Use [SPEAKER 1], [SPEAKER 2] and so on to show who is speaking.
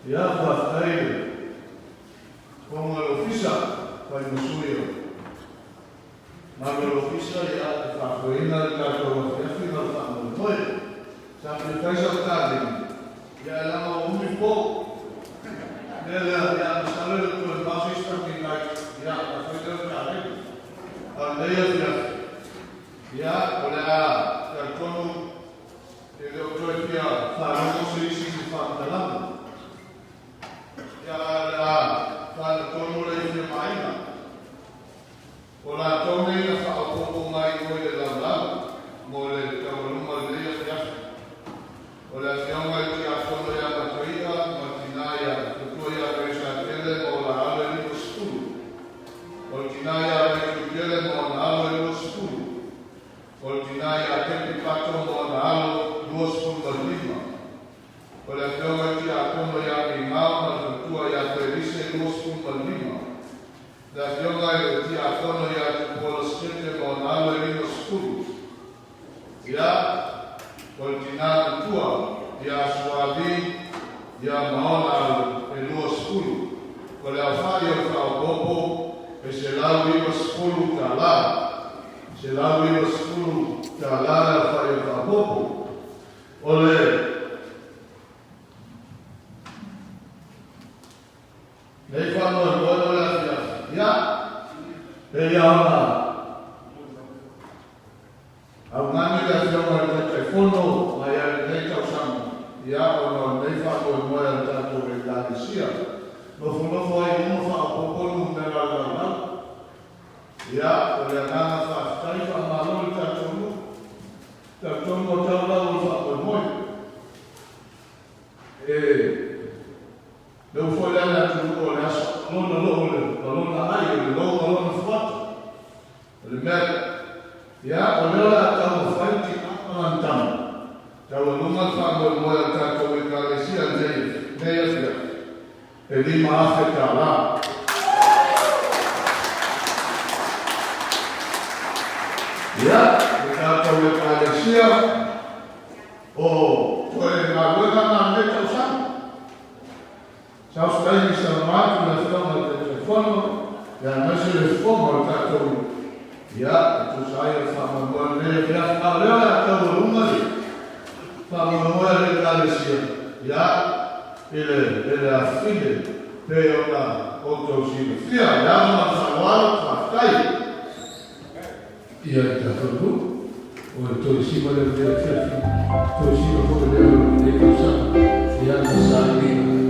[SPEAKER 1] Ya Rafael, como el oficial, para el suyo. Mas el oficial ya, Rafael, la cartografía final, cuando fue, sacrificio al tarde, ya era muy poco. Ya sale el basista que ya fue del carril. Al día ya, olha, cartón, que eu estou aqui, falando sobre isso que falando. Ya cartón mulai de maina. Olha, tomei na fala pouco mais coisa da lá, mole, que eu não mandei já. Olha, se eu mais que a foto já está feita, Martinaia, eu já vejo tele, olha, ali no escuro. Martinaia, vejo tele, olha, ali no escuro. Martinaia, tempo patrão, olha, duas pontas lima. Olha, então aqui a pomba já tem mal, mas a tua já feliz, duas pontas lima. Da yoga aqui a pomba já por os sete, olha, ali no escuro. Ya, continuar tua, ya suavi, ya maona pelo escuro. Olha, a faia para o povo, esse lá o escuro está lá. Esse lá o escuro está lá, a faia para o povo. Olha, nem falou, olha, ya, e ya, Aunque la ciudad del telefono vaya de causando, ya cuando le fago muere el trato de la decía, lo fundo fue uno fa poco un de la verdad, ya por la gana fa está fa malo el trato no te habla un fa por muy, lo fue la tuvo las no hay lo fuerte, el mer ya, olha como frente amantam. Já o numa fama moeda tanto me parecia de ele África lá. Ya, tanto me parecia foi na rua na meta usando. Já os pais chamaram na forma de telefone, já não se lhe forma tanto. Ya, itu saya sama boleh ya kalau atau rumah ni, sama boleh Malaysia. Ya, ele afilha, pelo lá outro sino. Fia, ya não sabe fazer. Ya, tá tudo. O todo cima deve ter feito. Todo cima foi de causar. Ya, não sabe.